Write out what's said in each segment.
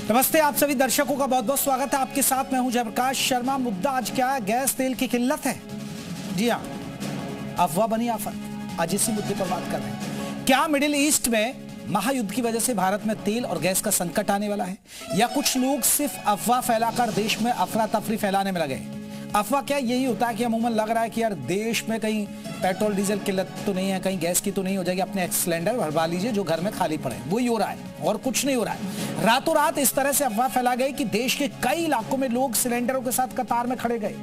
नमस्ते, आप सभी दर्शकों का बहुत बहुत स्वागत है। आपके साथ मैं हूं जयप्रकाश शर्मा। मुद्दा आज क्या है? गैस तेल की किल्लत है। जी हाँ, अफवाह बनी आफत। आज इसी मुद्दे पर बात कर रहे हैं। क्या मिडिल ईस्ट में महायुद्ध की वजह से भारत में तेल और गैस का संकट आने वाला है, या कुछ लोग सिर्फ अफवाह फैलाकर देश में अफरा तफरी फैलाने में लगे? अफवाह क्या यही होता है कि अमूमन लग रहा है कि यार देश में कहीं पेट्रोल डीजल किल्लत तो नहीं है, कहीं गैस की तो नहीं हो जाएगी, अपने सिलेंडर भरवा लीजिए जो घर में खाली पड़े। वही हो रहा है और कुछ नहीं हो रहा है। रातों रात इस तरह से अफवाह फैला गई कि देश के कई इलाकों में लोग सिलेंडरों के साथ कतार में खड़े गए,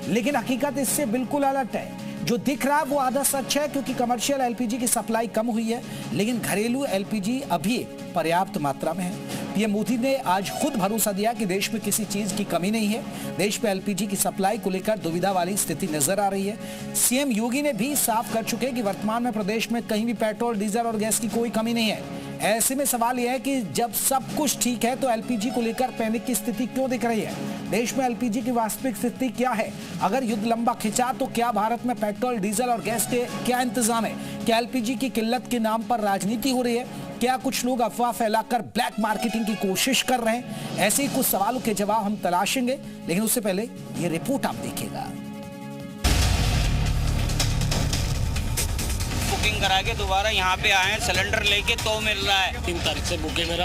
लेकिन हकीकत इससे बिल्कुल अलग है। जो दिख रहा है वो आधा सच है, क्योंकि कमर्शियल एलपीजी की सप्लाई कम हुई है, लेकिन घरेलू एलपीजी अभी पर्याप्त मात्रा में है। पीएम मोदी ने आज खुद भरोसा दिया कि देश में किसी चीज की कमी नहीं है। देश में एलपीजी की सप्लाई को लेकर दुविधा वाली स्थिति नजर आ रही है। सीएम योगी ने भी साफ कर चुके कि वर्तमान में प्रदेश में कहीं भी पेट्रोल, डीजल और गैस की कोई कमी नहीं है। ऐसे में सवाल यह है कि जब सब कुछ ठीक है तो एलपीजी को लेकर पैनिक की स्थिति क्यों दिख रही है? देश में एलपीजी की वास्तविक स्थिति क्या है? अगर युद्ध लंबा खिंचा तो क्या भारत में पेट्रोल, डीजल और गैस के क्या इंतजाम है? क्या एलपीजी की किल्लत के नाम पर राजनीति हो रही है? क्या कुछ लोग अफवाह फैलाकर ब्लैक मार्केटिंग की कोशिश कर रहे हैं? ऐसे ही कुछ सवालों के जवाब हम तलाशेंगे, लेकिन उससे पहले ये रिपोर्ट आप देखिएगा। बुकिंग करा के दोबारा यहाँ पे आए हैं, सिलेंडर लेके तो मिल रहा है। 3 तारीख से बुक है मेरा,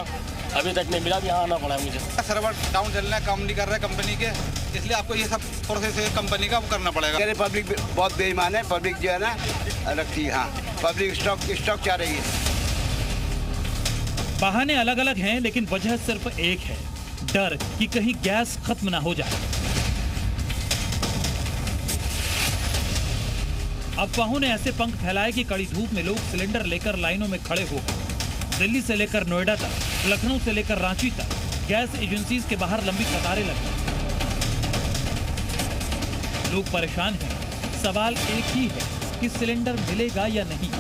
अभी तक नहीं मिला। यहाँ आना पड़ा मुझे। सर्वर डाउन चल रहा है, काम नहीं कर रहा है कंपनी के, इसलिए आपको ये सब प्रोसेस है कंपनी का करना पड़ेगा। पब्लिक बहुत बेईमान है, पब्लिक जो है ना रखती है। हाँ, पब्लिक स्टॉक चाह रही है। बहाने अलग अलग हैं, लेकिन वजह सिर्फ एक है, डर कि कहीं गैस खत्म ना हो जाए। अफवाहों ने ऐसे पंख फैलाए कि कड़ी धूप में लोग सिलेंडर लेकर लाइनों में खड़े हो गए। दिल्ली से लेकर नोएडा तक, लखनऊ से लेकर रांची तक गैस एजेंसीज के बाहर लंबी कतारें लगी। लोग परेशान हैं। सवाल एक ही है कि सिलेंडर मिलेगा या नहीं।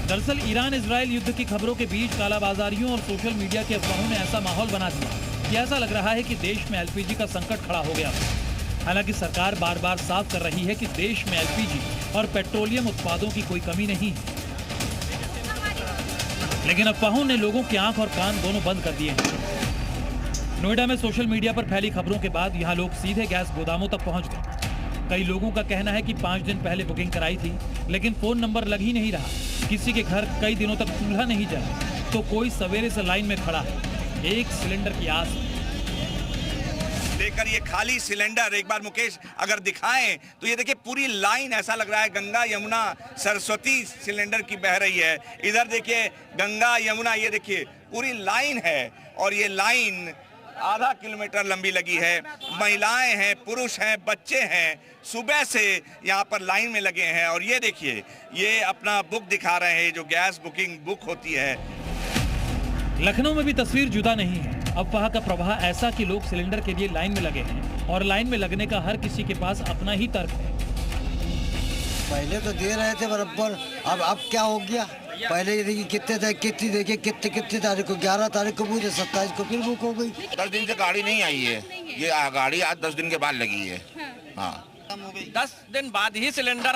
दरअसल ईरान इजराइल युद्ध की खबरों के बीच कालाबाजारियों और सोशल मीडिया की अफवाहों ने ऐसा माहौल बना दिया कि ऐसा लग रहा है कि देश में एलपीजी का संकट खड़ा हो गया। हालांकि सरकार बार बार साफ कर रही है कि देश में एलपीजी और पेट्रोलियम उत्पादों की कोई कमी नहीं है, लेकिन अफवाहों ने लोगों की आंख और कान दोनों बंद कर दिए हैं। नोएडा में सोशल मीडिया पर फैली खबरों के बाद यहां लोग सीधे गैस गोदामों तक पहुंच गए। कई लोगों का कहना है कि 5 दिन पहले बुकिंग कराई थी, लेकिन फोन नंबर लग ही नहीं रहा। किसी के घर कई दिनों तक चूल्हा नहीं जला, तो कोई सवेरे से लाइन में खड़ा है, एक सिलेंडर की आस में। लेकर ये खाली सिलेंडर एक बार मुकेश अगर दिखाएं तो ये देखिए पूरी लाइन, ऐसा लग रहा है गंगा यमुना सरस्वती सिलेंडर की बह रही है। इधर देखिए गंगा यमुना, ये देखिए पूरी लाइन है, और ये लाइन आधा किलोमीटर लंबी लगी है। महिलाएं हैं, पुरुष हैं, बच्चे हैं, सुबह से यहाँ पर लाइन में लगे हैं। और ये देखिए ये अपना बुक दिखा रहे हैं, जो गैस बुकिंग बुक होती है। लखनऊ में भी तस्वीर जुदा नहीं है। अफवाह का प्रवाह ऐसा कि लोग सिलेंडर के लिए लाइन में लगे हैं, और लाइन में लगने का हर किसी के पास अपना ही तर्क है। पहले तो दे रहे थे बराबर, अब क्या हो गया? पहले ये देखिए कितने थे, कितनी तारीख को, 11 तारीख को मुझे 27 को फिर बुक हो गई। 10 दिन से गाड़ी नहीं आई है, ये गाड़ी आज 10 दिन के बाद लगी है। हाँ, 10 दिन बाद ही सिलेंडर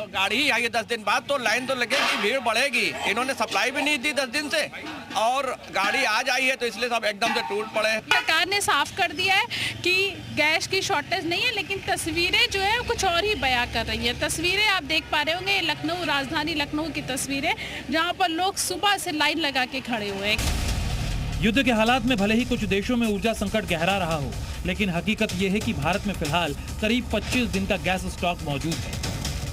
गाड़ी ही आई है। 10 दिन बाद तो लाइन तो लगेगी, भीड़ बढ़ेगी। इन्होंने सप्लाई भी नहीं दी 10 दिन से, और गाड़ी आज आई है तो इसलिए सब एकदम से टूट पड़े। सरकार ने साफ कर दिया है कि गैस की शॉर्टेज नहीं है, लेकिन तस्वीरें जो है कुछ और ही बयां कर रही है। तस्वीरें आप देख पा रहे होंगे, लखनऊ, राजधानी लखनऊ की तस्वीरें, जहां पर लोग सुबह से लाइन लगा के खड़े हुए हैं। युद्ध के हालात में भले ही कुछ देशों में ऊर्जा संकट गहरा रहा हो, लेकिन हकीकत यह है कि भारत में फिलहाल करीब 25 दिन का गैस स्टॉक मौजूद है।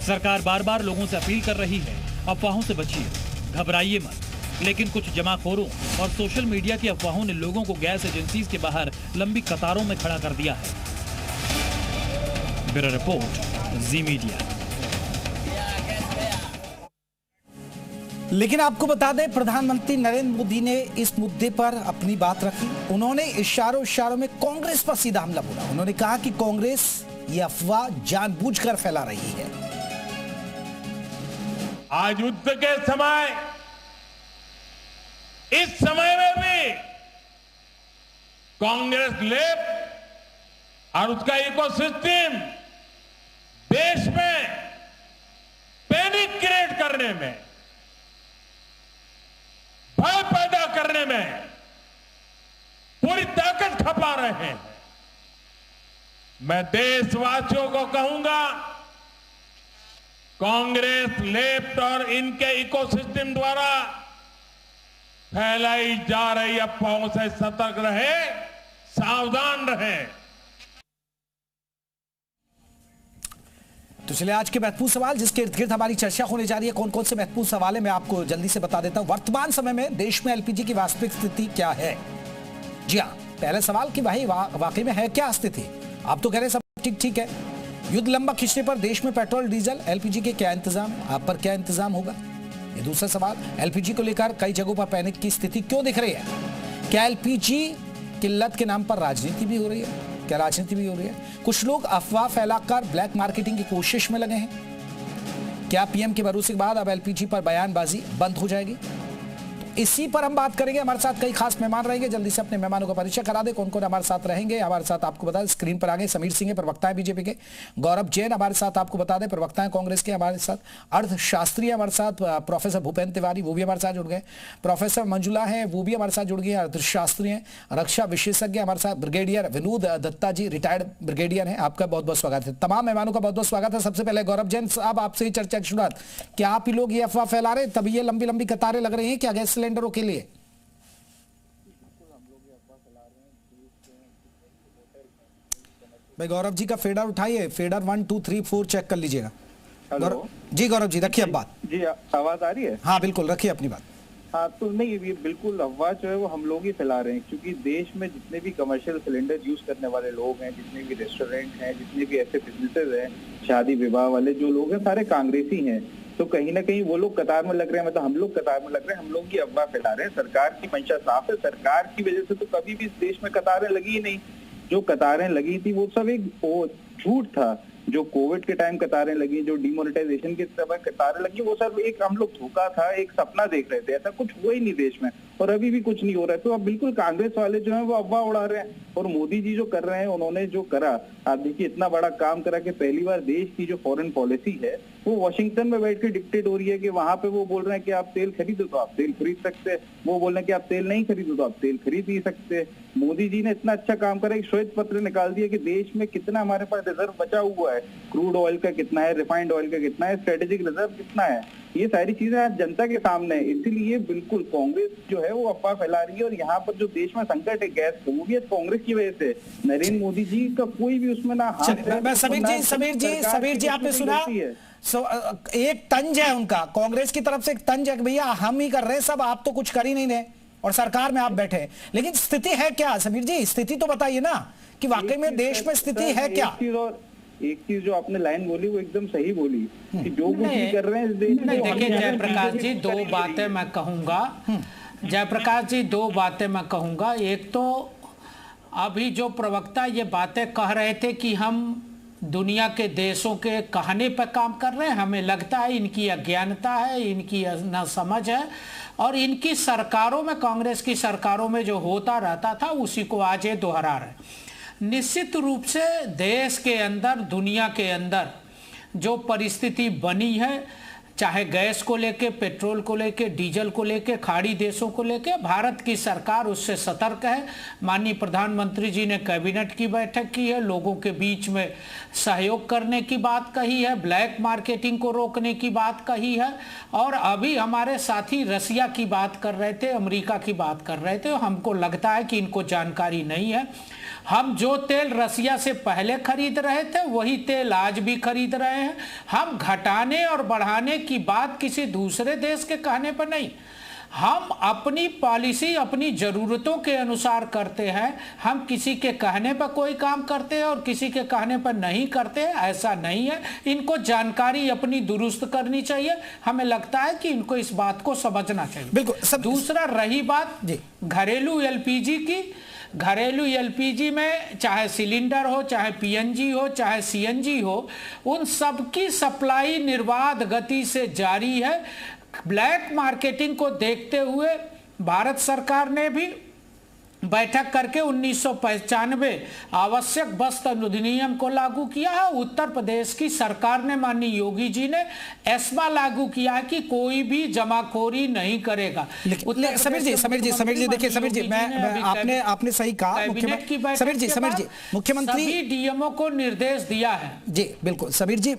सरकार बार बार लोगों से अपील कर रही है, अफवाहों से बचिए, घबराइए मत। लेकिन कुछ जमाखोरों और सोशल मीडिया की अफवाहों ने लोगों को गैस एजेंसीज के बाहर लंबी कतारों में खड़ा कर दिया है। ब्यूरो रिपोर्ट, जी मीडिया। लेकिन आपको बता दें, प्रधानमंत्री नरेंद्र मोदी ने इस मुद्दे पर अपनी बात रखी। उन्होंने इशारों में कांग्रेस पर सीधा हमला बोला। उन्होंने कहा कि कांग्रेस ये अफवाह जानबूझकर फैला रही है। आज युद्ध के समय, इस समय में भी कांग्रेस लेफ्ट और उसका इकोसिस्टम देश में पैनिक क्रिएट करने में, भय पैदा करने में पूरी ताकत खपा रहे हैं। मैं देशवासियों को कहूंगा, कांग्रेस, लेफ्ट और इनके इकोसिस्टम द्वारा फैलाई जा रही अफवाहों से सतर्क रहे, सावधान रहे। तो चलिए आज के महत्वपूर्ण सवाल जिसके इर्द गिर्द हमारी चर्चा होने जा रही है, कौन कौन से महत्वपूर्ण सवाल है मैं आपको जल्दी से बता देता हूं। वर्तमान समय में देश में एलपीजी की वास्तविक स्थिति क्या है? जी हाँ, पहले सवाल कि भाई वाकई में है क्या स्थिति? आप तो कह रहे हैं सब ठीक ठीक है। युद्ध लंबा खींचने पर देश में पेट्रोल, डीजल, एलपीजी के क्या इंतजाम, आप पर क्या इंतजाम होगा? ये दूसरा सवाल। एलपीजी को लेकर कई जगहों पर पैनिक की स्थिति क्यों दिख रही है? क्या एलपीजी किल्लत के नाम पर राजनीति भी हो रही है? क्या राजनीति भी हो रही है? कुछ लोग अफवाह फैलाकर ब्लैक मार्केटिंग की कोशिश में लगे हैं। क्या पीएम के भरोसे के बाद अब एलपीजी पर बयानबाजी बंद हो जाएगी? इसी पर हम बात करेंगे। हमारे साथ कई खास मेहमान रहेंगे। जल्दी से अपने मेहमानों का परिचय करा दे, कौन कौन हमारे साथ रहेंगे। हमारे साथ आपको बता दें, स्क्रीन पर आ गए समीर सिंह, प्रवक्ता है बीजेपी के। गौरव जैन हमारे साथ, आपको बता दें, प्रवक्ता है कांग्रेस के। हमारे साथ अर्थशास्त्री हमारे साथ प्रोफेसर भूपेंद्र तिवारी, वो भी हमारे साथ जुड़ गए। प्रोफेसर मंजुला है, वो भी हमारे साथ जुड़ गए, अर्थशास्त्री हैं। रक्षा विशेषज्ञ हमारे साथ ब्रिगेडियर विनोद दत्ता जी, रिटायर्ड ब्रिगेडियर हैं। आपका बहुत बहुत स्वागत है। तमाम मेहमानों का बहुत बहुत स्वागत है। सबसे पहले गौरव जैन साहब, आपसे ही चर्चा की शुरुआत। क्या आप ही लोग ये अफवाह फैला रहे, तभी ये लंबी लंबी कतारें लग रही हैं क्या गैस सिलेंडरों के लिए? भाई गौरव जी का फेडर उठाइए, फेडर 1 2 3 4 चेक कर लीजिएगा। जी गौरव जी रखिए अब बात। जी आवाज आ रही है? हाँ बिल्कुल, रखिए अपनी बात। हाँ तो नहीं, ये बिल्कुल अफवाह जो है वो हम लोग ही फैला रहे हैं, क्योंकि देश में जितने भी कमर्शियल सिलेंडर यूज करने वाले लोग हैं, जितने भी रेस्टोरेंट हैं, जितने भी ऐसे बिजनेसेस हैं, शादी विवाह वाले जो लोग हैं, सारे कांग्रेसी हैं। तो कहीं ना कहीं वो लोग कतार में लग रहे हैं, मतलब हम लोग कतार में लग रहे हैं, हम लोग की अफवाह फैला रहे हैं। सरकार की मंशा साफ है, सरकार की वजह से तो कभी भी इस देश में कतारें लगी ही नहीं। जो कतारें लगी थी वो सब एक झूठ था। जो कोविड के टाइम कतारें लगी, जो डिमोनेटाइजेशन के समय कतारें लगी, वो सब एक हम लोग धोखा था, एक सपना देख रहे थे। ऐसा कुछ हुआ ही नहीं देश में, और अभी भी कुछ नहीं हो रहा है। तो अब बिल्कुल कांग्रेस वाले जो है वो अफवाह उड़ा रहे हैं। और मोदी जी जो कर रहे हैं, उन्होंने जो करा, आप देखिए इतना बड़ा काम करा कि पहली बार देश की जो फॉरेन पॉलिसी है वो वॉशिंगटन में बैठ के डिक्टेट हो रही है। कि वहां पे वो बोल रहे हैं कि आप तेल खरीदो तो आप तेल खरीद सकते हैं, वो बोल रहे हैं कि आप तेल नहीं खरीदो तो आप तेल खरीद नहीं सकते। मोदी जी ने इतना अच्छा काम करा, एक श्वेत पत्र निकाल दिया कि देश में कितना हमारे पास रिजर्व बचा हुआ है, क्रूड ऑयल का कितना है, रिफाइंड ऑयल का कितना है, स्ट्रेटेजिक रिजर्व कितना है। ये सारी चीजें आज जनता के सामने है। इसीलिए बिल्कुल कांग्रेस जो है वो अफवाह फैला रही है। और यहाँ पर जो देश में संकट है गैस का, वो भी कांग्रेस की वजह से। नरेंद्र मोदी जी का कोई भी उसमें ना हाथ है। समीर जी आपने सुना, एक तंज है उनका, कांग्रेस की तरफ से एक तंज है कि भैया हम ही कर रहे हैं सब, आप तो कुछ कर ही नहीं रहे और सरकार में आप बैठे हैं। लेकिन स्थिति है क्या समीर जी? स्थिति तो बताइए ना कि वाकई में देश में स्थिति है क्या? एक चीज जो आपने लाइन बोली वो एकदम सही बोली कि जो कुछ भी कर रहे हैं इस देश में। देखिए जयप्रकाश जी, दो बातें मैं कहूंगा। जयप्रकाश जी, दो बातें मैं कहूंगा। एक तो अभी जो प्रवक्ता ये बातें कह रहे थे कि हम दुनिया के देशों के कहने पर काम कर रहे हैं, हमें लगता है इनकी अज्ञानता है, इनकी नासमझ है, और इनकी सरकारों में, कांग्रेस की सरकारों में जो होता रहता था उसी को आज ये दोहरा रहे। निश्चित रूप से देश के अंदर, दुनिया के अंदर जो परिस्थिति बनी है, चाहे गैस को लेके, पेट्रोल को लेके, डीजल को लेके, खाड़ी देशों को लेके, भारत की सरकार उससे सतर्क है। माननीय प्रधानमंत्री जी ने कैबिनेट की बैठक की है, लोगों के बीच में सहयोग करने की बात कही है, ब्लैक मार्केटिंग को रोकने की बात कही है। और अभी हमारे साथी रसिया की बात कर रहे थे, अमेरिका की बात कर रहे थे। हमको लगता है कि इनको जानकारी नहीं है। हम जो तेल रसिया से पहले खरीद रहे थे वही तेल आज भी खरीद रहे हैं। हम घटाने और बढ़ाने की बात किसी दूसरे देश के कहने पर नहीं, हम अपनी पॉलिसी अपनी जरूरतों के अनुसार करते हैं। हम किसी के कहने पर कोई काम करते हैं और किसी के कहने पर नहीं करते हैं, ऐसा नहीं है। इनको जानकारी अपनी दुरुस्त करनी चाहिए। हमें लगता है कि इनको इस बात को समझना चाहिए। बिल्कुल। दूसरा रही बात घरेलू एलपीजी की, घरेलू एलपीजी में चाहे सिलेंडर हो, चाहे पीएनजी हो, चाहे सीएनजी हो, उन सब की सप्लाई निर्बाध गति से जारी है। ब्लैक मार्केटिंग को देखते हुए भारत सरकार ने भी बैठक करके 1995 आवश्यक वस्तु अधिनियम को लागू किया है। उत्तर प्रदेश की सरकार ने, माननीय योगी जी ने एस्मा लागू किया कि कोई भी जमाखोरी नहीं करेगा। समीर जी देखिए, समीर जी मैं आपने सही कहा। समीर जी मुख्यमंत्री सभी डीएमओ को निर्देश दिया है। जी बिल्कुल समीर जी,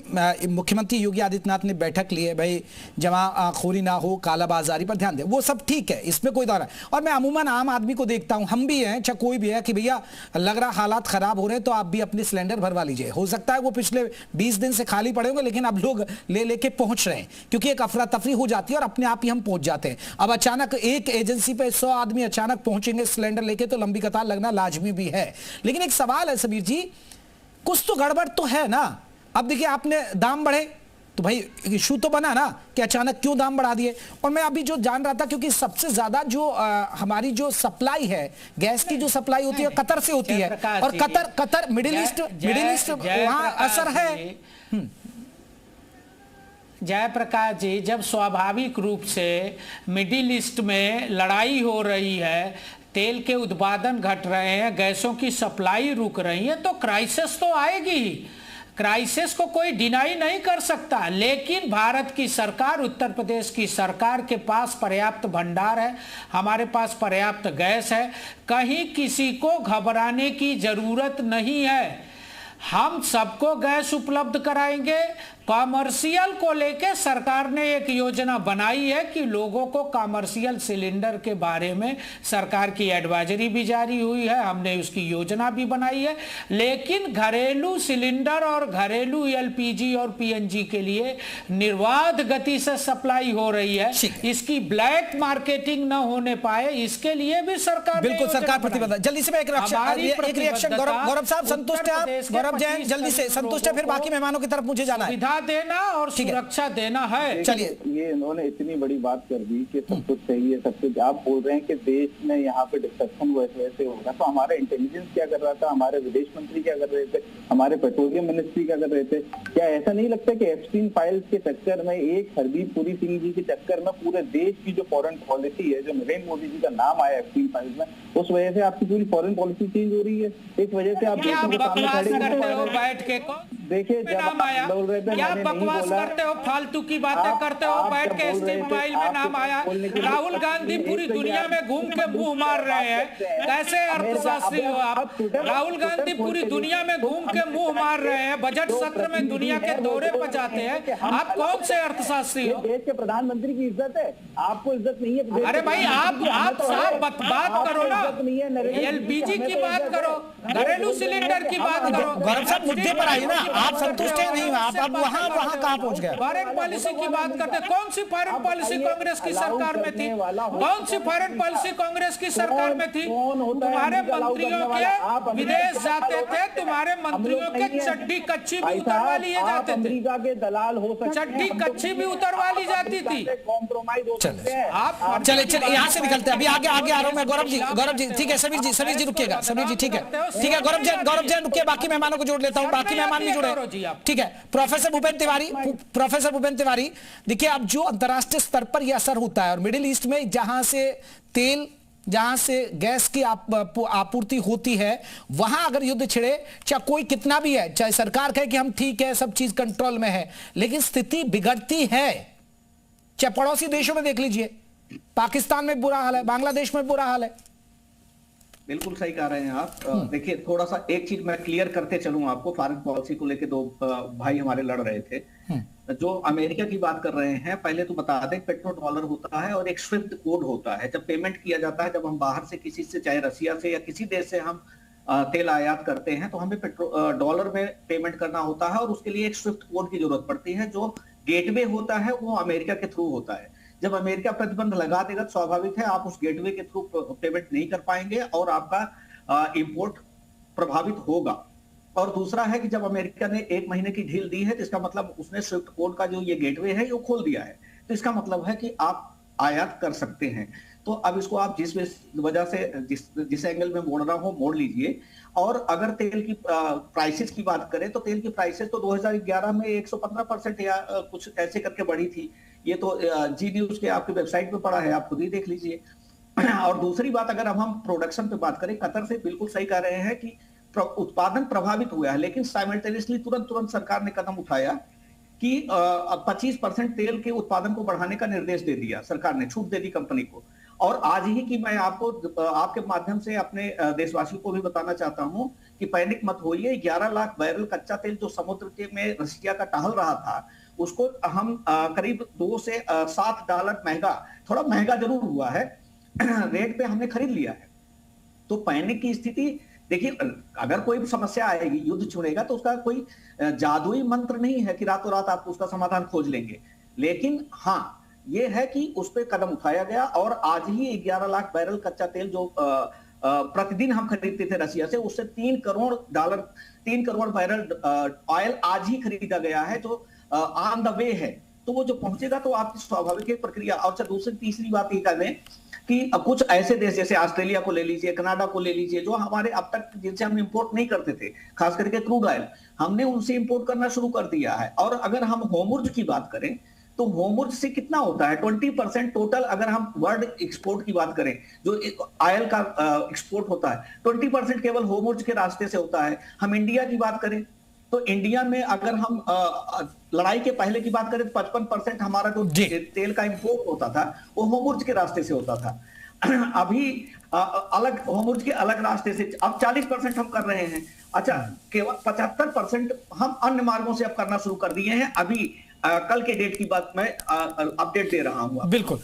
मुख्यमंत्री योगी आदित्यनाथ ने बैठक ली है, भाई जमाखोरी ना हो, कालाबाजारी पर ध्यान दे, वो सब ठीक है, इसमें कोई दौर है। और मैं अमूमन आम आदमी को देखता हूं, हम भी हैं चाहे कोई भी है, कि भैया लग रहा हालात खराब हो रहे हैं तो आप भी अपने सिलेंडर भरवा लीजिए। हो सकता है वो पिछले 20 दिन से खाली पड़े होंगे, लेकिन अब लोग ले लेके पहुंच रहे हैं, क्योंकि एक अफरा तफरी हो जाती है और अपने आप ही हम पहुंच जाते हैं। अब अचानक एक एजेंसी पे 100 आदमी अचानक पहुंचेंगे सिलेंडर लेके, तो लंबी कतार लगना लाजमी भी है। लेकिन एक सवाल है समीर जी, कुछ तो गड़बड़ तो है ना। अब देखिए, आपने दाम बढ़े तो भाई इशू तो बना ना कि अचानक क्यों दाम बढ़ा दिए। और मैं अभी जो जान रहा था, क्योंकि सबसे ज्यादा जो हमारी जो सप्लाई है, गैस की जो सप्लाई होती है कतर से होती है, और कतर मिडिल ईस्ट वहां असर है। जयप्रकाश जी, जब स्वाभाविक रूप से मिडिल ईस्ट में लड़ाई हो रही है, तेल के उत्पादन घट रहे हैं, गैसों की सप्लाई रुक रही है, तो क्राइसिस तो आएगी ही। क्राइसिस को कोई डिनाई नहीं कर सकता। लेकिन भारत की सरकार, उत्तर प्रदेश की सरकार के पास पर्याप्त भंडार है, हमारे पास पर्याप्त गैस है, कहीं किसी को घबराने की जरूरत नहीं है। हम सबको गैस उपलब्ध कराएंगे। कॉमर्शियल को लेके सरकार ने एक योजना बनाई है कि लोगों को कॉमर्शियल सिलेंडर के बारे में सरकार की एडवाइजरी भी जारी हुई है, हमने उसकी योजना भी बनाई है। लेकिन घरेलू सिलेंडर और घरेलू एलपीजी और पीएनजी के लिए निर्बाध गति से सप्लाई हो रही है। इसकी ब्लैक मार्केटिंग न होने पाए, इसके लिए भी सरकार, बिल्कुल सरकार प्रतिबद्ध। जल्दी से एक रिएक्शन गौरव साहब, संतुष्ट है आप? गौरव जैन जल्दी से संतुष्ट है, फिर बाकी मेहमानों की तरफ मुझे जाना है। देना और सुरक्षा देना है। चलिए, ये इन्होंने इतनी बड़ी बात कर दी कि सब कुछ सही है, सब कुछ। आप बोल रहे हैं कि देश में यहाँ पे डिस्कशन वैसे होगा, तो हमारा इंटेलिजेंस क्या कर रहा था, हमारे विदेश मंत्री क्या कर रहे थे, हमारे पेट्रोलियम मिनिस्ट्री क्या कर रहे थे? क्या ऐसा नहीं लगता कि एप्स्टीन फाइल्स के चक्कर में, एक हरदीप पुरी सिंह जी के चक्कर में पूरे देश की जो फॉरेन पॉलिसी है, जो नरेंद्र मोदी जी का नाम आया एप्स्टीन फाइल्स में, उस वजह से आपकी पूरी फॉरेन पॉलिसी चेंज हो रही है? इस वजह से आप बैठ के देखिए, नाम आया, क्या बकवास करते हो, फालतू की बातें करते हो, बैठ के एसटी मोबाइल में नाम आया। राहुल गांधी पूरी दुनिया में घूम के मुंह मार रहे हैं, कैसे अर्थशास्त्री हो आप? राहुल गांधी पूरी दुनिया में घूम के मुंह मार रहे हैं, बजट सत्र में दुनिया के दौरे पर जाते हैं, आप कौन से अर्थशास्त्री हो? देश के प्रधानमंत्री की इज्जत है, आपको इज्जत नहीं है। अरे भाई, आप साफ बात करो ना, एलपीजी की बात करो, घरेलू सिलेंडर की बात करो। गौरव साहब मुद्दे पर आइए ना, आप संतुष्ट है नहीं? आप अब वहाँ कहाँ पहुँच गए? फॉरेन पॉलिसी की बात करते, कौन सी फॉरेन पॉलिसी कांग्रेस की सरकार में थी? कौन सी फॉरेन पॉलिसी कांग्रेस की सरकार में थी? तुम्हारे मंत्रियों के विदेश जाते थे, तुम्हारे मंत्रियों के चड्डी कच्ची भी उतरवा लिए जाते थे, दलाल हो सकते, चड्डी कच्ची भी उतरवा ली जाती थी। कॉम्प्रोमाइज हो सकते हैं। आप चले यहाँ से निकलते हैं, अभी आगे आ रहा हूँ मैं। गौरव जी ठीक है, समीर जी रुकिएगा, समीर जी ठीक है, गौरव जैन रुकिए, बाकी मेहमानों को जोड़ लेता हूँ, बाकी मेहमान भी जुड़े, ठीक है। प्रोफेसर भूपेंद्र तिवारी, देखिए अब जो अंतर्राष्ट्रीय स्तर पर यह असर होता है, और मिडिल ईस्ट में जहां से तेल, जहां से गैस की आपूर्ति होती है, वहां अगर युद्ध छिड़े, चाहे कोई कितना भी है, चाहे सरकार कहे कि हम ठीक है, सब चीज कंट्रोल में है, लेकिन स्थिति बिगड़ती है। चाहे पड़ोसी देशों में देख लीजिए, पाकिस्तान में बुरा हाल है, बांग्लादेश में बुरा हाल है। बिल्कुल सही कह रहे हैं आप। देखिए, थोड़ा सा एक चीज मैं क्लियर करते चलूं आपको। फॉरेन पॉलिसी को लेके दो भाई हमारे लड़ रहे थे। जो अमेरिका की बात कर रहे हैं, पहले तो बता दें, पेट्रो डॉलर होता है और एक स्विफ्ट कोड होता है। जब पेमेंट किया जाता है, जब हम बाहर से किसी से, चाहे रसिया से या किसी देश से हम तेल आयात करते हैं, तो हमें डॉलर में पेमेंट करना होता है और उसके लिए एक स्विफ्ट कोड की जरूरत पड़ती है। जो गेटवे होता है वो अमेरिका के थ्रू होता है। जब अमेरिका प्रतिबंध लगा देगा तो स्वाभाविक है आप उस गेटवे के थ्रू पेमेंट नहीं कर पाएंगे और आपका इंपोर्ट प्रभावित होगा। और दूसरा है कि जब अमेरिका ने 1 महीने की ढील दी है, तो इसका मतलब उसने स्विफ्ट कोड का जो ये गेटवे है वो खोल दिया है। तो इसका मतलब है कि आप आयात कर सकते हैं। तो अब इसको आप जिस वजह से जिस एंगल में मोड़ रहा हो मोड़ लीजिए। और अगर तेल की प्राइसेस की बात करें, तो तेल की प्राइसेस तो 2011 में 115% या कुछ ऐसे करके बढ़ी थी। ये तो जी न्यूज के आपकी वेबसाइट पे पड़ा है, आप खुद ही देख लीजिए। और दूसरी बात, अगर अब हम प्रोडक्शन पे बात करें, कतर से बिल्कुल सही कह रहे हैं कि उत्पादन प्रभावित हुआ है, लेकिन साइमल्टेनियसली तुरंत सरकार ने कदम उठाया कि 25% तेल के उत्पादन को बढ़ाने का निर्देश दे दिया सरकार ने, छूट दे दी कंपनी को। और आज ही की मैं आपको आपके माध्यम से अपने देशवासियों को भी बताना चाहता हूं कि पैनिक मत होइए। 11 लाख बैरल कच्चा तेल जो समुद्र के में रसिया का टहल रहा था, उसको हम करीब $2 से $7 महंगा, थोड़ा महंगा जरूर हुआ है, रेट पे हमने खरीद लिया है। तो पैनिक की स्थिति देखिए, अगर कोई समस्या आएगी, युद्ध छुड़ेगा, तो उसका कोई जादुई मंत्र नहीं है कि रातों रात आप उसका समाधान खोज लेंगे। लेकिन हाँ, ये है कि उस पर कदम उठाया गया और आज ही 11 लाख बैरल कच्चा तेल जो प्रतिदिन हम खरीदते थे रसिया से, उससे $3 करोड़ बैरल ऑयल आज ही खरीदा गया है, जो ऑन द वे है। तो वो जो पहुंचेगा तो आपकी स्वाभाविक प्रक्रिया। और दूसरी तीसरी बात ये कर लें कि कुछ ऐसे देश जैसे ऑस्ट्रेलिया को ले लीजिए, कनाडा को ले लीजिए, जो हमारे अब तक जिनसे हम इंपोर्ट नहीं करते थे, खास करके क्रूड ऑयल, हमने उनसे इंपोर्ट करना शुरू कर दिया है। और अगर हम होमुर्ज की बात करें तो होमुर्ज से कितना होता है, 20% टोटल। अगर हम वर्ल्ड एक्सपोर्ट की बात करें, जो ऑयल का एक्सपोर्ट होता है, 20% केवल होमुर्ज के रास्ते से होता है। हम इंडिया की बात करें तो इंडिया में अगर हम लड़ाई के पहले की बात करें तो 55% हमारा जो तेल का इंपोर्ट होता था वो होमुर्ज के रास्ते से होता था। अभी अलग होमुर्ज के अलग रास्ते से अब 40% हम कर रहे हैं। अच्छा, केवल 75% हम अन्य मार्गों से अब करना शुरू कर दिए हैं। अभी कल के डेट की बात मैं अपडेट दे रहा हूं। बिल्कुल।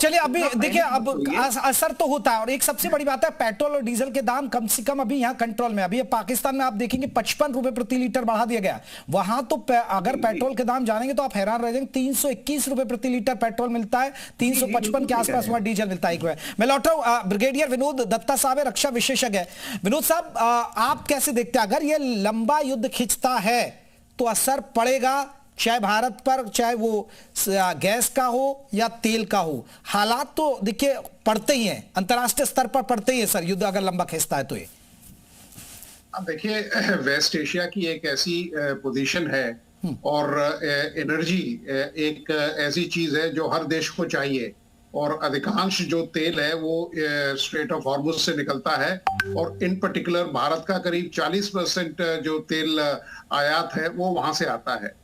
चलिए, अभी देखिए, अब असर तो होता है। और एक सबसे बड़ी बात है, पेट्रोल और डीजल के दाम कम से कम अभी यहाँ कंट्रोल में। अभी पाकिस्तान में आप देखेंगे 55 रुपए प्रति लीटर बढ़ा दिया गया। वहां तो अगर पेट्रोल के दाम जानेंगे तो आप हैरान रह जाएंगे। 321 रुपए प्रति लीटर पेट्रोल मिलता है, 355 के आसपास वहां डीजल मिलता है। मैं लौट रहा हूं, ब्रिगेडियर विनोद दत्ता साहब है, रक्षा विशेषज्ञ है। विनोद साहब, आप कैसे देखते हैं, अगर ये लंबा युद्ध खिंचता है तो असर पड़ेगा चाहे भारत पर, चाहे वो गैस का हो या तेल का हो? हालात तो देखिए पड़ते ही हैं, अंतर्राष्ट्रीय स्तर पर पड़ते ही है सर, युद्ध अगर लंबा खिंचता है तो। ये अब देखिए, वेस्ट एशिया की एक ऐसी पोजीशन है और एनर्जी एक ऐसी चीज है जो हर देश को चाहिए। और अधिकांश जो तेल है वो स्ट्रेट ऑफ हॉर्मुज से निकलता है, और इन पर्टिकुलर भारत का करीब 40% जो तेल आयात है वो वहां से आता है।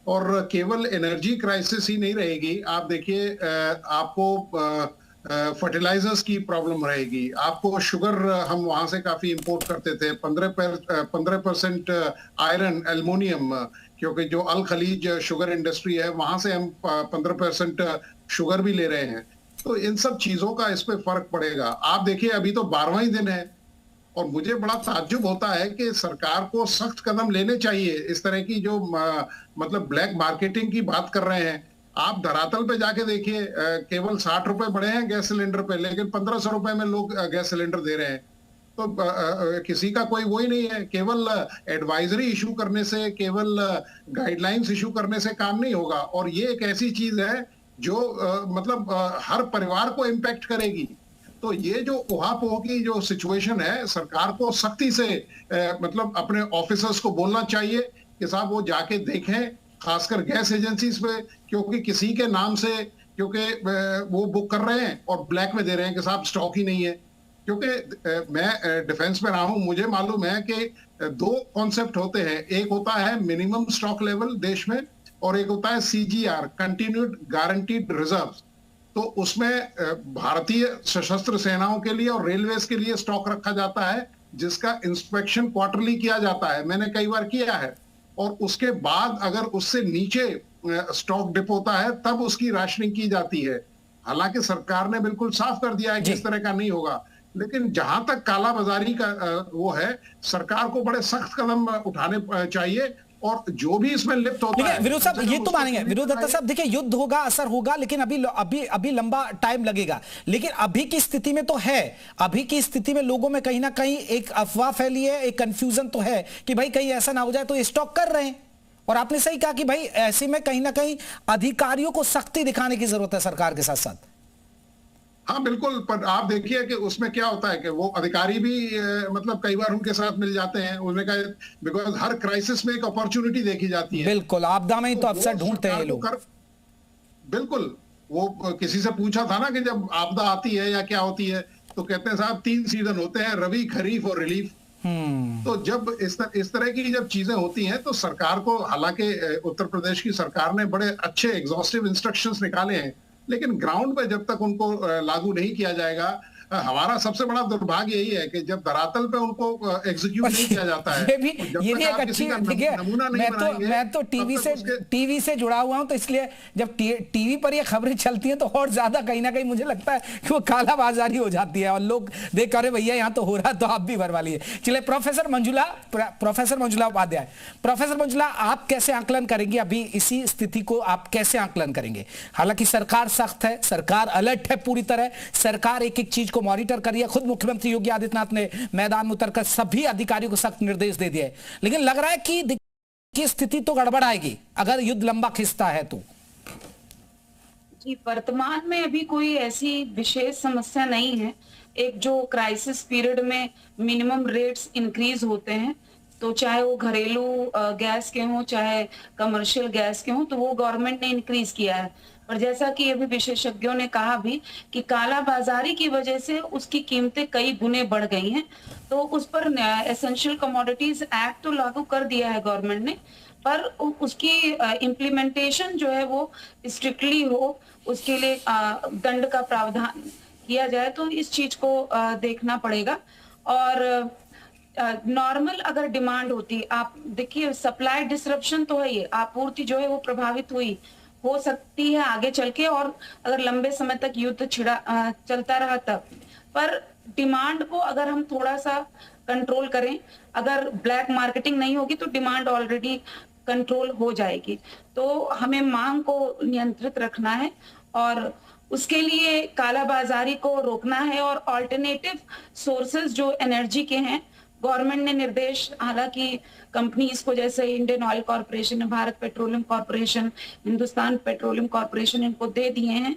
और केवल एनर्जी क्राइसिस ही नहीं रहेगी, आप देखिए, आपको फर्टिलाइजर्स की प्रॉब्लम रहेगी, आपको शुगर, हम वहां से काफी इंपोर्ट करते थे, 15% आयरन, एल्युमिनियम, क्योंकि जो अल खलीज शुगर इंडस्ट्री है वहां से हम 15% शुगर भी ले रहे हैं। तो इन सब चीजों का इस पे फर्क पड़ेगा। आप देखिए, अभी तो 12वां ही दिन है और मुझे बड़ा ताज्जुब होता है कि सरकार को सख्त कदम लेने चाहिए। इस तरह की जो मतलब ब्लैक मार्केटिंग की बात कर रहे हैं, आप धरातल पे जाके देखिए, केवल 60 रुपए बढ़े हैं गैस सिलेंडर पे, लेकिन 1500 रुपए में लोग गैस सिलेंडर दे रहे हैं। तो किसी का कोई वही नहीं है। केवल एडवाइजरी इशू करने से, केवल गाइडलाइंस इशू करने से काम नहीं होगा। और ये एक ऐसी चीज है जो मतलब हर परिवार को इम्पैक्ट करेगी। तो ये जो उहापोह की जो सिचुएशन है, सरकार को सख्ती से मतलब अपने ऑफिसर्स को बोलना चाहिए कि साहब वो जाके देखें, खासकर गैस एजेंसीज पे, क्योंकि किसी के नाम से, क्योंकि वो बुक कर रहे हैं और ब्लैक में दे रहे हैं कि साहब स्टॉक ही नहीं है। क्योंकि मैं डिफेंस में रहा हूं, मुझे मालूम है कि 2 कॉन्सेप्ट होते हैं। एक होता है मिनिमम स्टॉक लेवल देश में, और एक होता है CGR, कंटिन्यूड गारंटीड रिजर्व्स। तो उसमें भारतीय सशस्त्र सेनाओं के लिए और रेलवेज के लिए स्टॉक रखा जाता है, जिसका इंस्पेक्शन क्वार्टरली किया जाता है, मैंने कई बार किया है। और उसके बाद अगर उससे नीचे स्टॉक डिप होता है तब उसकी राशनिंग की जाती है। हालांकि सरकार ने बिल्कुल साफ कर दिया है कि इस तरह का नहीं होगा, लेकिन जहां तक काला बाजारी का वो है, सरकार को बड़े सख्त कदम उठाने चाहिए। और जो भी इसमें लिप्त होता है, विनोद साहब ये तो मानेंगे, विनोद दत्ता साहब देखिए, युद्ध होगा, असर होगा, लेकिन अभी लंबा टाइम लगेगा। लेकिन अभी की स्थिति में तो है, अभी की स्थिति में लोगों में कहीं ना कहीं एक अफवाह फैली है, एक कंफ्यूजन तो है कि भाई कहीं ऐसा ना हो जाए, तो स्टॉक कर रहे हैं। और आपने सही कहा कि भाई ऐसे में कहीं ना कहीं अधिकारियों को सख्ती दिखाने की जरूरत है सरकार के साथ साथ। हाँ बिल्कुल, पर आप देखिए कि उसमें क्या होता है कि वो अधिकारी भी मतलब कई बार उनके साथ मिल जाते हैं। उन्होंने कहा, बिकॉज हर क्राइसिस में एक अपॉर्चुनिटी देखी जाती है। बिल्कुल, आपदा में ही तो अवसर ढूंढते हैं लोग। बिल्कुल, वो किसी से पूछा था ना कि जब आपदा आती है या क्या होती है, तो कहते हैं साहब 3 सीजन होते हैं, रबी, खरीफ और रिलीफ। तो जब इस तरह की जब चीजें होती हैं तो सरकार को, हालांकि उत्तर प्रदेश की सरकार ने बड़े अच्छे एग्जॉस्टिव इंस्ट्रक्शंस निकाले हैं, लेकिन ग्राउंड पे जब तक उनको लागू नहीं किया जाएगा, हमारा सबसे बड़ा दुर्भाग्य यही है कि जब धरातल पे उनको एग्जीक्यूट नहीं किया जाता है, ये भी एक अच्छी, देखिए मैं तो टीवी से जुड़ा हुआ हूं, तो इसलिए जब टीवी पर ये खबरें चलती हैं तो और ज्यादा कहीं ना कहीं मुझे लगता है कि वो कालाबाजारी हो जाती है और लोग देख कर भैया यहाँ तो हो रहा है तो आप भी भरवा लिए। चलिए प्रोफेसर मंजुला उपाध्याय, प्रोफेसर मंजुला, आप कैसे आकलन करेंगे अभी इसी स्थिति को, आप कैसे आकलन करेंगे? हालांकि सरकार सख्त है, सरकार अलर्ट है पूरी तरह, सरकार एक एक चीज को मॉनिटर कर रही है, खुद मुख्यमंत्री योगी आदित्यनाथ ने मैदान में उतरकर सभी अधिकारियों को सख्त निर्देश दे दिए, लेकिन लग रहा है कि स्थिति तो गड़बड़ आएगी अगर युद्ध लंबा खिंचता है तो। जी, वर्तमान में अभी कोई ऐसी विशेष समस्या नहीं है। एक जो क्राइसिस पीरियड में मिनिमम रेट्स इंक्रीज होते हैं, तो चाहे वो घरेलू गैस के हों चाहे कमर्शियल गैस के हों, तो वो गवर्नमेंट ने इंक्रीज किया है। और जैसा कि अभी विशेषज्ञों ने कहा भी कि काला बाजारी की वजह से उसकी कीमतें कई गुने बढ़ गई हैं, तो उस पर एसेंशियल कमोडिटीज एक्ट तो लागू कर दिया है गवर्नमेंट ने, पर उसकी इम्प्लीमेंटेशन जो है वो स्ट्रिक्टली हो, उसके लिए दंड का प्रावधान किया जाए, तो इस चीज को देखना पड़ेगा। और नॉर्मल अगर डिमांड होती, आप देखिए सप्लाई डिसरप्शन तो है, ये आपूर्ति जो है वो प्रभावित हो सकती है आगे चल के, और अगर लंबे समय तक युद्ध चलता रहा तब, पर डिमांड को अगर हम थोड़ा सा कंट्रोल करें, अगर ब्लैक मार्केटिंग नहीं होगी तो डिमांड ऑलरेडी कंट्रोल हो जाएगी। तो हमें मांग को नियंत्रित रखना है और उसके लिए कालाबाजारी को रोकना है, और ऑल्टरनेटिव सोर्सेज जो एनर्जी के हैं, गवर्नमेंट ने निर्देश हालांकि कंपनीज को, जैसे Indian oil corporation, Bharat petroleum corporation, Hindustan petroleum corporation, इनको दे दिए हैं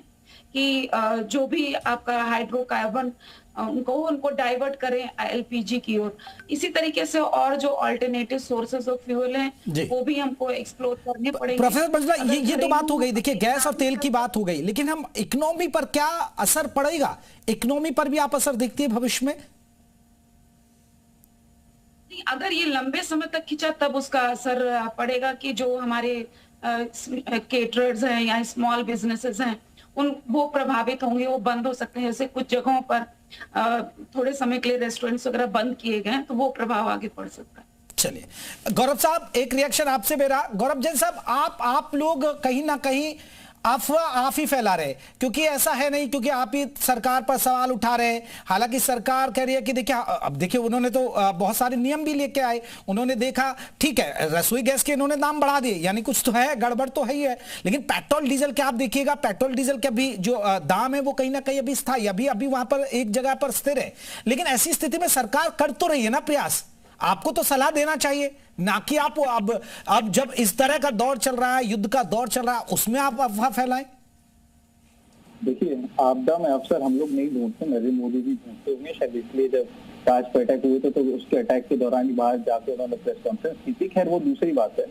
कि जो भी आपका हाइड्रोकार्बन उनको डाइवर्ट करें एलपीजी की ओर। इसी तरीके से और जो अल्टरनेटिव सोर्सेज ऑफ फ्यूल हैं वो भी हमको एक्सप्लोर करने पड़ेंगे। प्रोफेसर मंजुला, ये तो बात हो गई, देखिए गैस और तेल की बात हो गई, लेकिन हम इकोनॉमी पर क्या असर पड़ेगा? इकोनॉमी पर भी आप असर देखती है भविष्य में? अगर ये लंबे समय तक खिंचा तब उसका असर पड़ेगा कि जो हमारे केटरर्स हैं या स्मॉल बिजनेसेस हैं वो प्रभावित होंगे, वो बंद हो सकते हैं। जैसे कुछ जगहों पर थोड़े समय के लिए रेस्टोरेंट्स वगैरह बंद किए गए हैं, तो वो प्रभाव आगे पड़ सकता है। चलिए गौरव साहब, एक रिएक्शन आपसे मेरा। गौरव जैन साहब, आप लोग कहीं ना कहीं अफवाह आप ही फैला रहे, क्योंकि ऐसा है नहीं, क्योंकि आप ही सरकार पर सवाल उठा रहे हैं। हालांकि सरकार कह रही है कि देखिए, अब देखिए उन्होंने तो बहुत सारे नियम भी लेके आए, उन्होंने देखा ठीक है रसोई गैस के इन्होंने दाम बढ़ा दिए, यानी कुछ तो है, गड़बड़ तो है ही है, लेकिन पेट्रोल डीजल के आप देखिएगा, पेट्रोल डीजल के भी जो दाम है वो कहीं ना कहीं अभी स्थायी, अभी वहां पर एक जगह पर स्थिर है। लेकिन ऐसी स्थिति में सरकार कर तो रही है ना प्रयास, आपको तो सलाह देना चाहिए ना कि आप अब जब इस तरह का दौर चल रहा है, युद्ध का दौर चल रहा है, उसमें आप अफवाह फैलाएं। देखिए, आपदा में अफसर हम लोग नहीं ढूंढते, नरेंद्र मोदी जी ढूंढते होंगे, शायद इसलिए जब ताज पर अटैक हुए थे तो उसके अटैक के दौरान ही बाहर जाकर उन्होंने प्रेस कॉन्फ्रेंस की थी। खैर वो दूसरी बात है।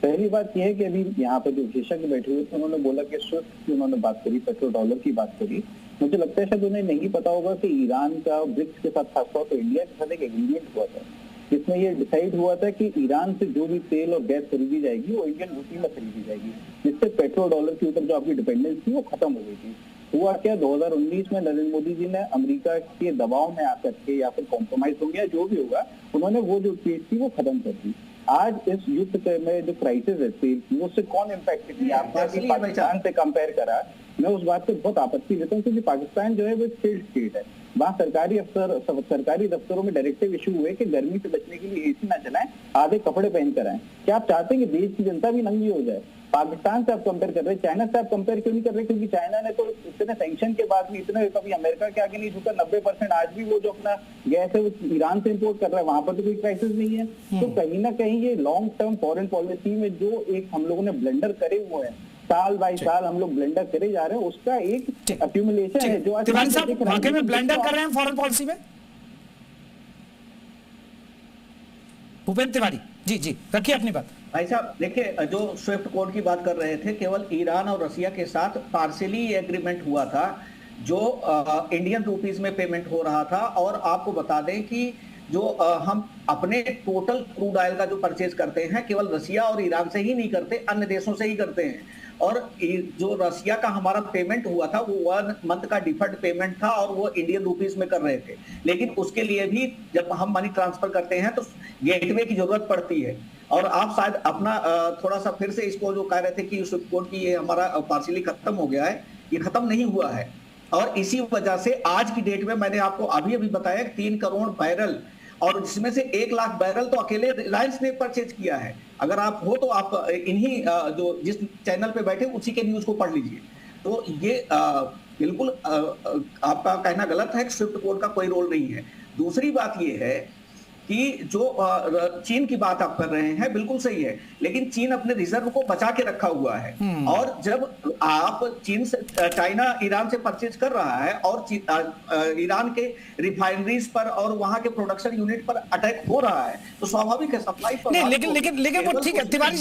पहली बात यह है कि अभी यहाँ पर जो विशेषज्ञ बैठे हुए थे उन्होंने बोला कि स्विफ्ट की उन्होंने बात करी, पेट्रो डॉलर की बात करी। मुझे लगता है शायद उन्हें नहीं पता होगा कि ईरान का ब्रिक्स के साथ, खासतौर पर इंडिया के साथ एक एग्रीमेंट हुआ था, जिसमें ये डिसाइड हुआ था कि ईरान से जो भी तेल और गैस खरीदी जाएगी वो इंडियन रूपी में खरीदी जाएगी, जिससे पेट्रोल डॉलर के ऊपर जो आपकी डिपेंडेंस थी वो खत्म हो गई थी। हुआ क्या, 2019 में नरेंद्र मोदी जी ने अमेरिका के दबाव में आकर के या फिर कॉम्प्रोमाइज हो गया, जो भी होगा, उन्होंने वो जो चीज थी वो खत्म कर दी। आज इस युद्ध में जो क्राइसिस है तेल की, उससे कौन इम्पैक्ट की? आपने पाकिस्तान से कंपेयर करा, मैं उस बात पे बहुत आपत्ति देता हूँ, क्योंकि पाकिस्तान जो है वो फेल्ड स्टेट है। वहाँ सरकारी दफ्तरों में डायरेक्टिव इशू हुए कि गर्मी से बचने के लिए एसी ना चलाएं, आधे कपड़े पहन कर आए। क्या आप चाहते हैं कि देश की जनता भी नंगी हो जाए? पाकिस्तान से आप कंपेयर कर रहे हैं, चाइना से आप कंपेयर क्यों नहीं कर रहे? क्योंकि चाइना ने तो इतने सैंक्शन के बाद भी इतने कभी अमेरिका के आगे नहीं झुका, 90% आज भी वो जो अपना गैस है वो ईरान से इंपोर्ट कर रहा है, वहां पर तो कोई क्राइसिस नहीं है। तो कहीं ना कहीं ये लॉन्ग टर्म फॉरेन पॉलिसी में जो एक हम लोगों ने ब्लेंडर करे हुए हैं, साल बाई साल हम लोग ब्लेंडर करे जा रहे हैं, उसका एक एक्यूमुलेशन है जो आज तिवारी साहब वाकई में ब्लेंडर कर रहे हैं फॉरेन पॉलिसी में। भूपेंद्र तिवारी जी रखिए अपनी बात। भाई साहब देखिए, जो स्विफ्ट कोड की बात कर रहे थे, केवल ईरान और रसिया के साथ पार्शियली एग्रीमेंट हुआ था, जो इंडियन रुपीस में पेमेंट हो रहा था। और आपको बता दें कि जो हम अपने टोटल क्रूड ऑयल का जो परचेज करते हैं, केवल रसिया और ईरान से ही नहीं करते, अन्य देशों से ही करते हैं। और जो रसिया का हमारा पेमेंट हुआ था वो 1 मंथ का डिफर्ड पेमेंट था और वो इंडियन रुपीस में कर रहे थे। लेकिन उसके लिए भी जब हम मनी ट्रांसफर करते हैं तो गेटवे की जरूरत पड़ती है। और आप शायद अपना थोड़ा सा फिर से इसको जो कह रहे थे कि स्विफ्ट कोड की ये हमारा पार्शियली खत्म हो गया है, ये खत्म नहीं हुआ है। और इसी वजह से आज की डेट में मैंने आपको अभी बताया 3 करोड़ बैरल, और जिसमें से 1 लाख बैरल तो अकेले रिलायंस ने परचेज किया है। अगर आप हो तो आप इन्हीं जो जिस चैनल पे बैठे उसी के न्यूज को पढ़ लीजिए। तो ये बिल्कुल आपका कहना गलत है कि स्विफ्ट कोड का कोई रोल नहीं है। दूसरी बात ये है कि जो चीन की बात आप कर रहे हैं बिल्कुल सही है, लेकिन चीन अपने रिजर्व को बचा के रखा हुआ है। और जब आप चीन से चाइना ईरान से परचेज कर रहा है और ईरान के रिफाइनरीज पर और वहां के प्रोडक्शन यूनिट पर अटैक हो रहा है, तो स्वाभाविक है सप्लाई पर। नहीं, लेकिन वो ठीक है तिवारी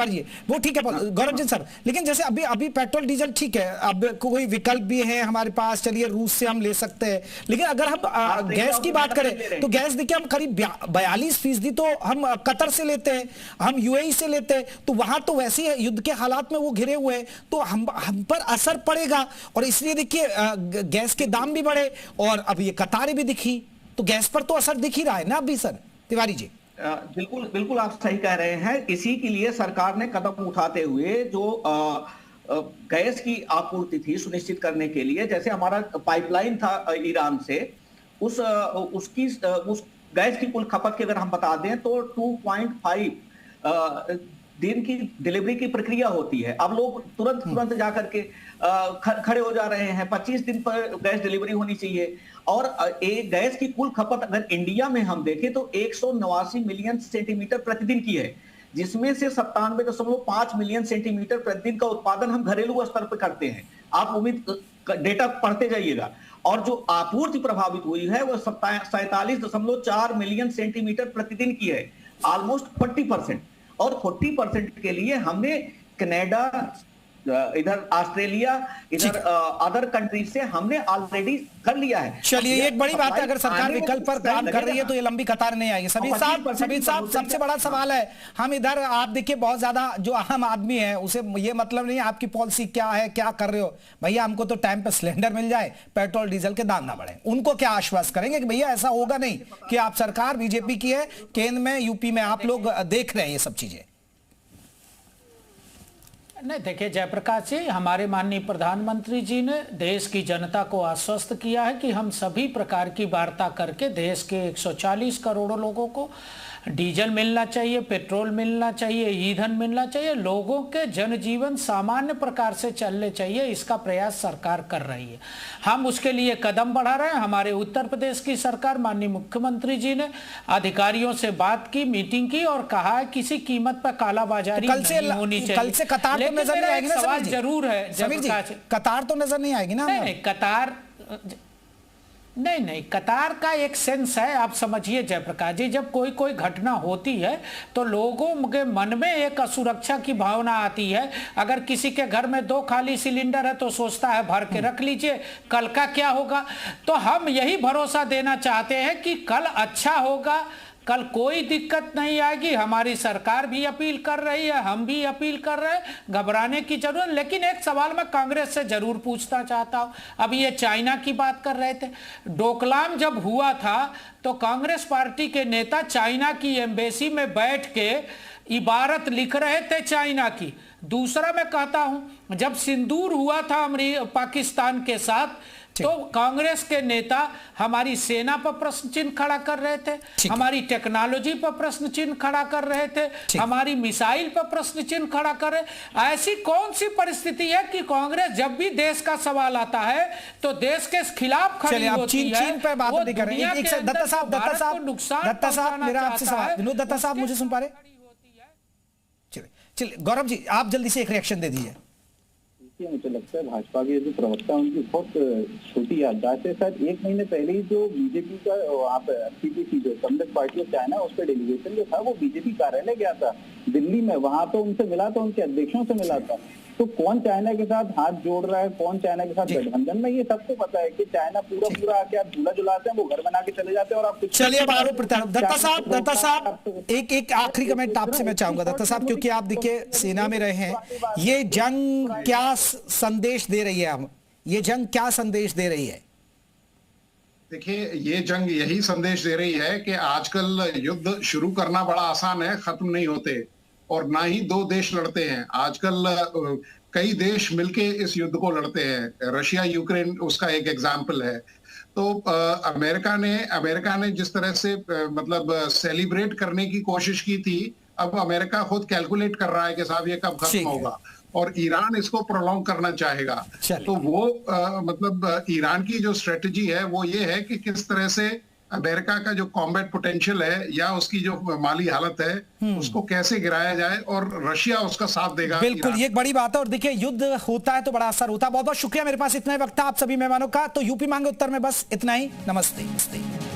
जी वो ठीक है गौरव जी सर। लेकिन जैसे अभी पेट्रोल डीजल ठीक है, अब कोई विकल्प भी है हमारे पास, चलिए रूस से हम ले सकते हैं। लेकिन अगर हम गैस की बात करें तो गैस देखिए हम 42% तो हम कतर से लेते हैं, हम यूएई से लेते हैं, तो वहां तो वैसे ही युद्ध के हालात में वो घिरे हुए हैं, तो हम पर असर पड़ेगा। और इसलिए देखिए गैस के दाम भी बढ़े और अब ये कतारें भी दिखी, तो गैस पर तो असर दिख ही रहा है ना अभी सर तिवारी जी। बिल्कुल आप सही कह रहे हैं। इसी के लिए सरकार ने कदम उठाते हुए जो गैस की आपूर्ति थी सुनिश्चित करने के लिए, जैसे हमारा पाइपलाइन था ईरान से, उस गैस की कुल खपत की अगर हम बता दें तो 2.5 दिन की डिलीवरी की प्रक्रिया होती है। अब लोग तुरंत जा करके खड़े हो जा रहे हैं। 25 दिन पर गैस डिलीवरी होनी चाहिए। और एक गैस की कुल खपत अगर इंडिया में हम देखें तो 189 मिलियन सेंटीमीटर प्रतिदिन की है, जिसमें से 97.5 मिलियन सेंटीमीटर प्रतिदिन का उत्पादन हम घरेलू स्तर पर करते हैं। आप उम्मीद डेटा पढ़ते जाइएगा। और जो आपूर्ति प्रभावित हुई है वो 47.4 मिलियन सेंटीमीटर प्रतिदिन की है, ऑलमोस्ट 40%। और 40% के लिए हमने कनाडा, इधर ऑस्ट्रेलिया, इधर अदर कंट्रीज से हमने ऑलरेडी कर लिया है। चलिए एक बड़ी बात है, अगर सरकार विकल्प पर काम कर रही है तो ये लंबी कतार नहीं आएगी। सभी साहब सबसे बड़ा सवाल है, हम इधर आप देखिए बहुत ज्यादा जो आम आदमी है उसे ये मतलब नहीं आपकी पॉलिसी क्या है, क्या कर रहे हो। भैया हमको तो टाइम पे सिलेंडर मिल जाए, पेट्रोल डीजल के दाम ना बढ़े। उनको क्या आश्वस्त करेंगे कि भैया ऐसा होगा नहीं कि आप सरकार बीजेपी की है, केंद्र में यूपी में आप लोग देख रहे हैं ये सब चीजें। नहीं देखिए जयप्रकाश जी, हमारे माननीय प्रधानमंत्री जी ने देश की जनता को आश्वस्त किया है कि हम सभी प्रकार की वार्ता करके देश के 140 करोड़ लोगों को डीजल मिलना चाहिए, पेट्रोल मिलना चाहिए, ईंधन मिलना चाहिए, लोगों के जनजीवन सामान्य प्रकार से चलने चाहिए, इसका प्रयास सरकार कर रही है। हम उसके लिए कदम बढ़ा रहे हैं। हमारे उत्तर प्रदेश की सरकार, माननीय मुख्यमंत्री जी ने अधिकारियों से बात की, मीटिंग की और कहा है किसी कीमत पर कालाबाजारी नहीं होनी चाहिए। कल से कतार तो नजर नहीं आएगी ना सवाल जरूर है कतार तो नजर नहीं आएगी ना। नहीं कतार नहीं, कतार का एक सेंस है। आप समझिए जयप्रकाश जी, जब कोई घटना होती है तो लोगों के मन में एक असुरक्षा की भावना आती है। अगर किसी के घर में 2 खाली सिलेंडर है तो सोचता है भर के रख लीजिए, कल का क्या होगा। तो हम यही भरोसा देना चाहते हैं कि कल अच्छा होगा, कल कोई दिक्कत नहीं आएगी। हमारी सरकार भी अपील कर रही है, हम भी अपील कर रहे हैं, घबराने की जरूरत। लेकिन एक सवाल मैं कांग्रेस से जरूर पूछना चाहता हूं। अभी ये चाइना की बात कर रहे थे, डोकलाम जब हुआ था तो कांग्रेस पार्टी के नेता चाइना की एम्बेसी में बैठ के इबारत लिख रहे थे चाइना की। दूसरा मैं कहता हूं, जब सिंदूर हुआ था पाकिस्तान के साथ तो कांग्रेस के नेता हमारी सेना पर प्रश्न चिन्ह खड़ा कर रहे थे, हमारी टेक्नोलॉजी पर प्रश्न चिन्ह खड़ा कर रहे थे, हमारी मिसाइल पर प्रश्न चिन्ह खड़ा कर रहे। ऐसी कौन सी परिस्थिति है कि कांग्रेस जब भी देश का सवाल आता है तो देश के खिलाफ खड़ी होती है? चीन पे बात नहीं कर रहे हैं। दत्ता साहब मेरा आपसे सवाल, विनोद दत्ता साहब मुझे सुन पा रहे? चलिए गौरव जी आप जल्दी से एक रिएक्शन दे दीजिए। मुझे लगता है भाजपा के जो प्रवक्ता उनकी बहुत छोटी याददाश्त है। शायद 1 महीने पहले ही जो बीजेपी का वहाँ पे सीपीसी जो कम्युनिस्ट पार्टी ऑफ चाइना उस पर डेलीगेशन जो था वो बीजेपी कार्यालय गया था दिल्ली में, वहां तो उनसे मिला था, उनके अध्यक्षों से मिला था। तो कौन चाइना के साथ हाथ जोड़ रहा है, कौन चाइना के साथ गठबंधन में, ये सबको पता है कि चाइना पूरा आके आप झूला झुलाते हैं, वो घर बना के चले जाते हैं और आप कुछ। चलिए आरोप प्रत्यारोप। दत्ता साहब एक आखिरी कमेंट आपसे मैं चाहूंगा दत्ता साहब, क्योंकि आप देखिए सेना में रहे हैं, ये जंग क्या संदेश दे रही है? ये जंग क्या संदेश दे रही है? देखिए, ये जंग यही संदेश दे रही है कि आजकल युद्ध शुरू करना बड़ा आसान है, खत्म नहीं होते, और ना ही 2 देश लड़ते हैं। आजकल कई देश मिलके इस युद्ध को लड़ते हैं। रशिया यूक्रेन उसका एक एग्जाम्पल है। तो अमेरिका ने जिस तरह से मतलब सेलिब्रेट करने की कोशिश की थी, अब अमेरिका खुद कैलकुलेट कर रहा है कि साहब ये कब खत्म होगा, और ईरान इसको प्रोलॉन्ग करना चाहेगा। तो वो मतलब ईरान की जो स्ट्रेटजी है वो ये है कि किस तरह से अमेरिका का जो कॉम्बैट पोटेंशियल है या उसकी जो माली हालत है उसको कैसे गिराया जाए, और रशिया उसका साथ देगा। बिल्कुल, ये एक बड़ी बात है। और देखिए, युद्ध होता है तो बड़ा असर होता है। बहुत बहुत शुक्रिया, मेरे पास इतना ही वक्त था आप सभी मेहमानों का। तो यूपी मांगे उत्तर में बस इतना ही। नमस्ते।